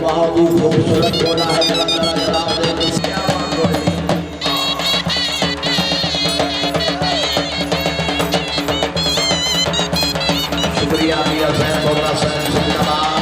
बहुत ही खूबसूरत घोड़ा है शुक्रिया मियां साहब घोड़ा साहब जिंदाबाद।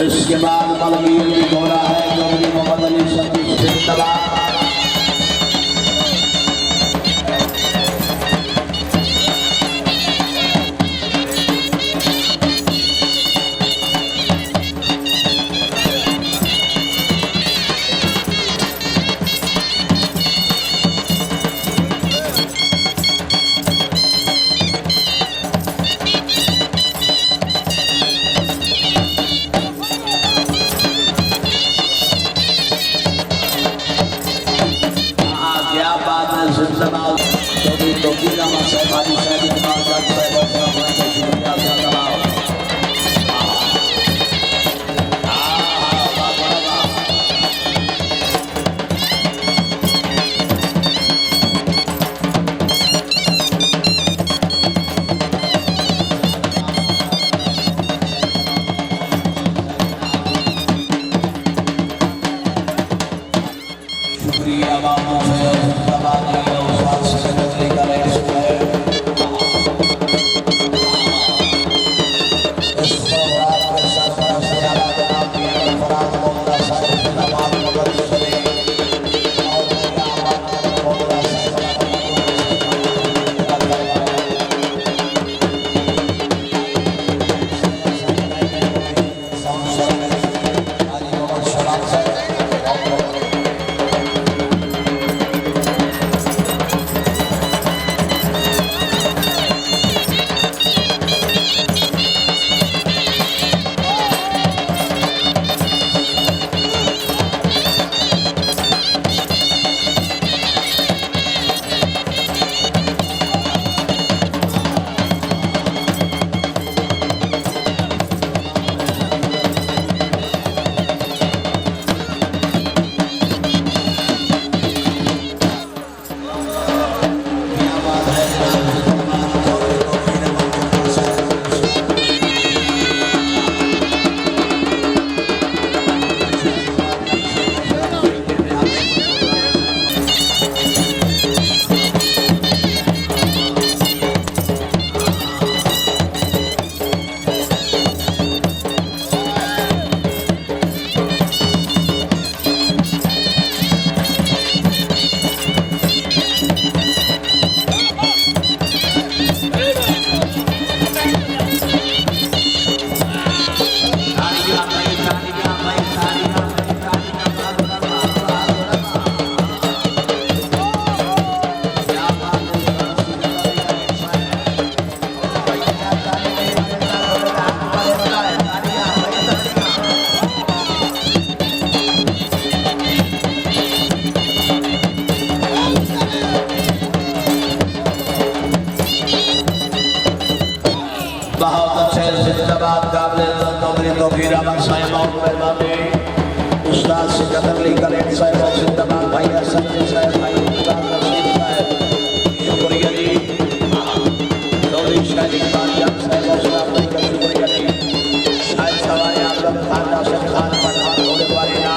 इसके बाद बलवीर भी घोड़ा है जो कि मोहम्मद अली सतीश जिंदाबाद। बहुत अच्छे जिंदाबाद काबिल नौकरी तो गिरा साहिब और मेहरबानी उस्ताद सिकंदर कलेक्ट साहिब और जिंदाबाद भाई संजय साहिब भाई उस्ताद रशीद साहिब शुक्रिया जी चौधरी शाहिद खान साहिब और उस्ताद का शुक्रिया जी शायद सवारी आलम खान नासिर खान पठान होने वाले ना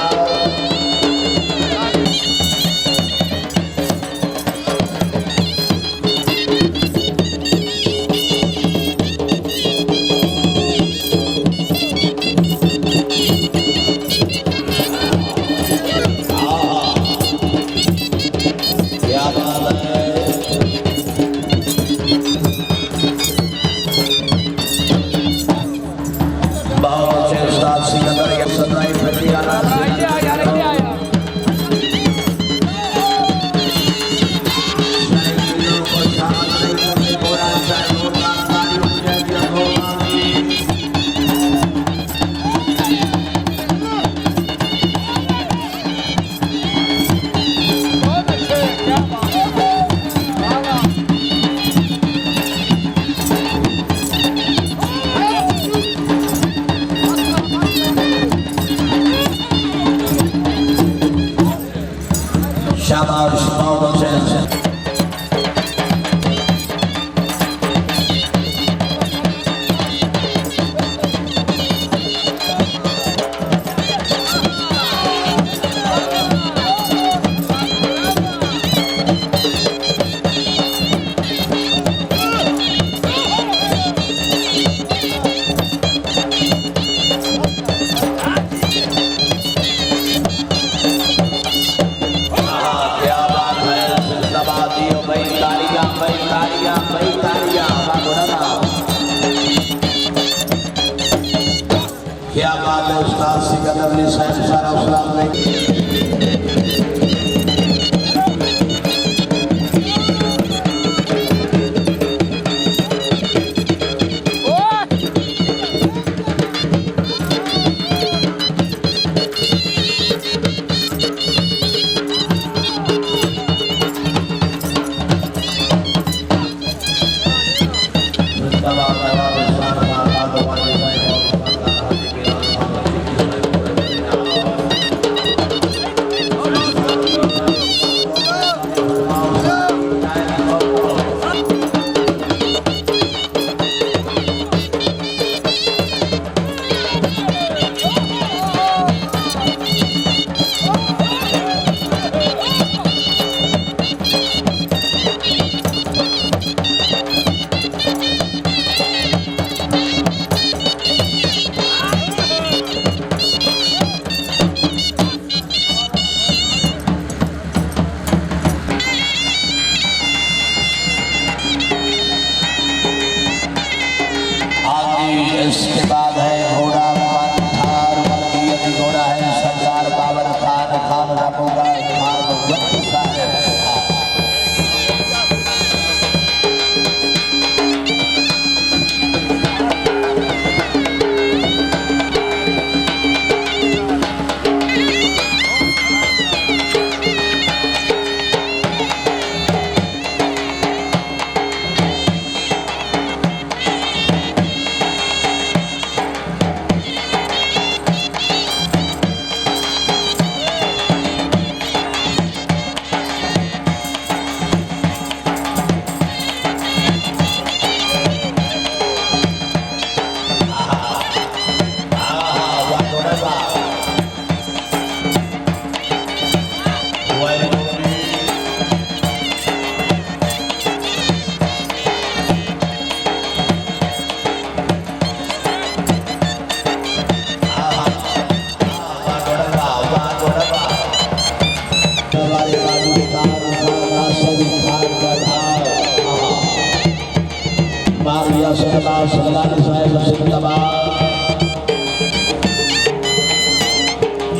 क्या बात है उस्ताद सिकंदर अली साहब सारा उस्ताद ने इसके बाद है घोड़ा थार मलकियत घोड़ा है सरदार बाबर खान खान रखोगा खान भगवत साहब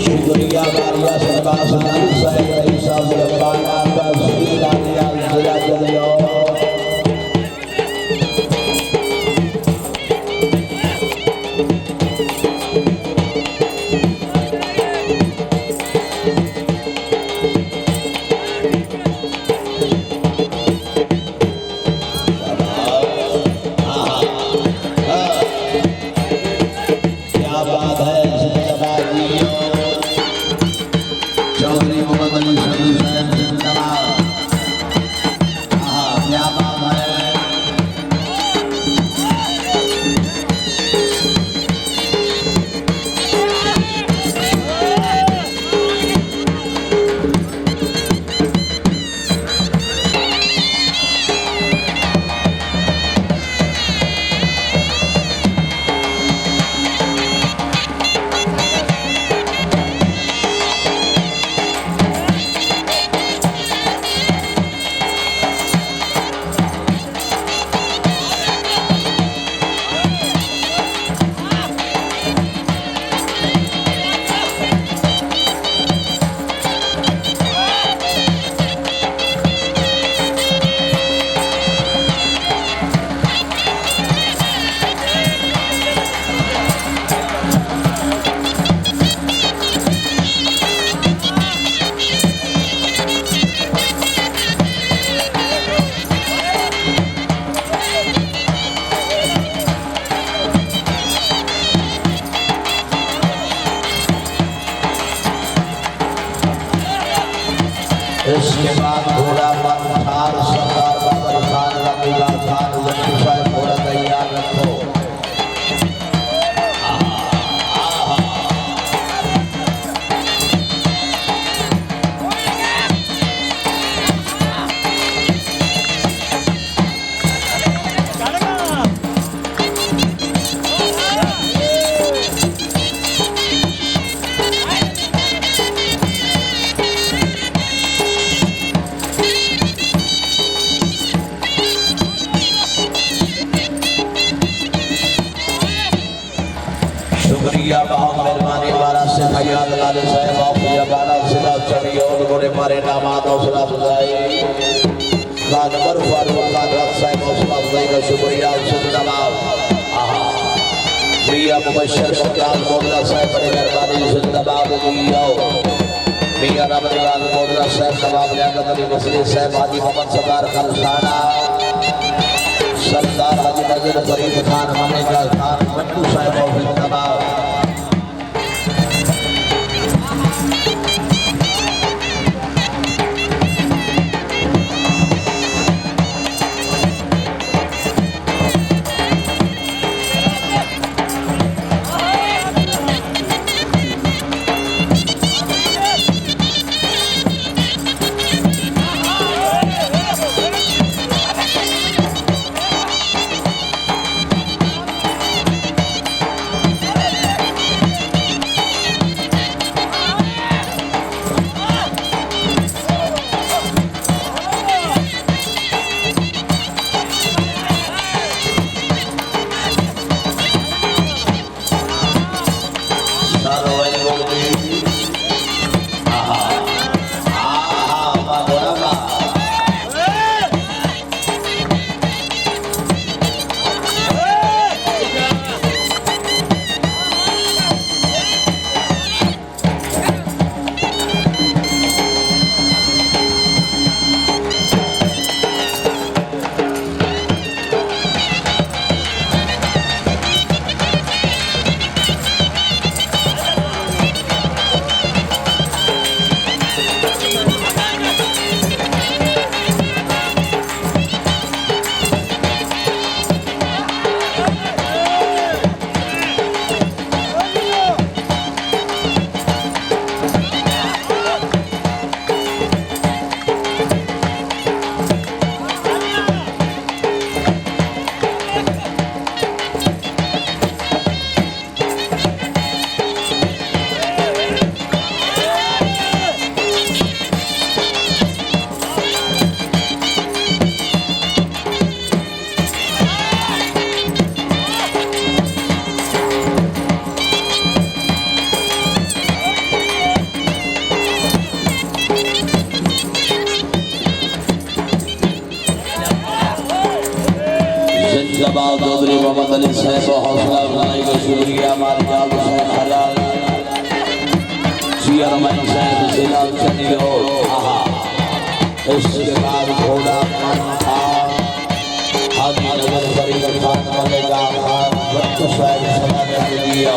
शुक्रिया बारिया सरकार सलाम साहब रही साहब का श्री रानिया जिला जलियो इसके बाद घोड़ा खान सरदार बाबर खान रमीला खान लक्ष्मी साहब घोड़ा तैयार रखो। शुक्रिया बहुत मेहरबानी वाला से फैयाद लाल साहब बाबूया वाला सिला चढ़ी और गोरे मारे दामाद हौसला अफजाई कानवर फारूक खान रख साहब हौसला अफजाई का शुक्रिया जिंदाबाद। मियां मुबशर सरकार मोहल्ला साहब बड़ी मेहरबानी जिंदाबाद दियो। मियां रमजान मोहल्ला साहब नवाब लियाकत अली मसली साहब हाजी मोहम्मद सरदार खालसाना सरदार हाजी नजर फरीद खान मनेगा खान बट्टू साहब और जिंदाबाद। जिंदाबाद चौधरी मोहम्मद अली साहब हौसला अफजाई का शुक्रिया। मारजाल हुसैन हलाल चेयरमैन साहब जिला चंडीगढ़। इसके बाद घोड़ा हाजी नजर फरीद खान मलेगा खान बट्टू साहब सलाह के लिए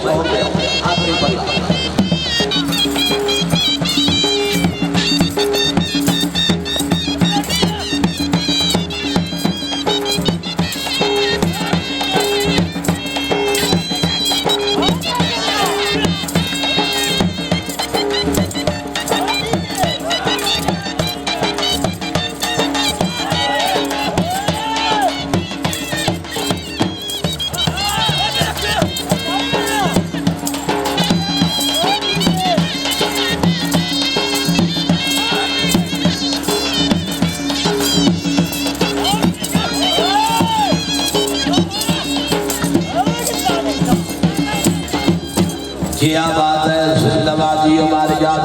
छोड़ दे आखिरी पल्ला क्या बात है जिंदाबाद जी हमारे याद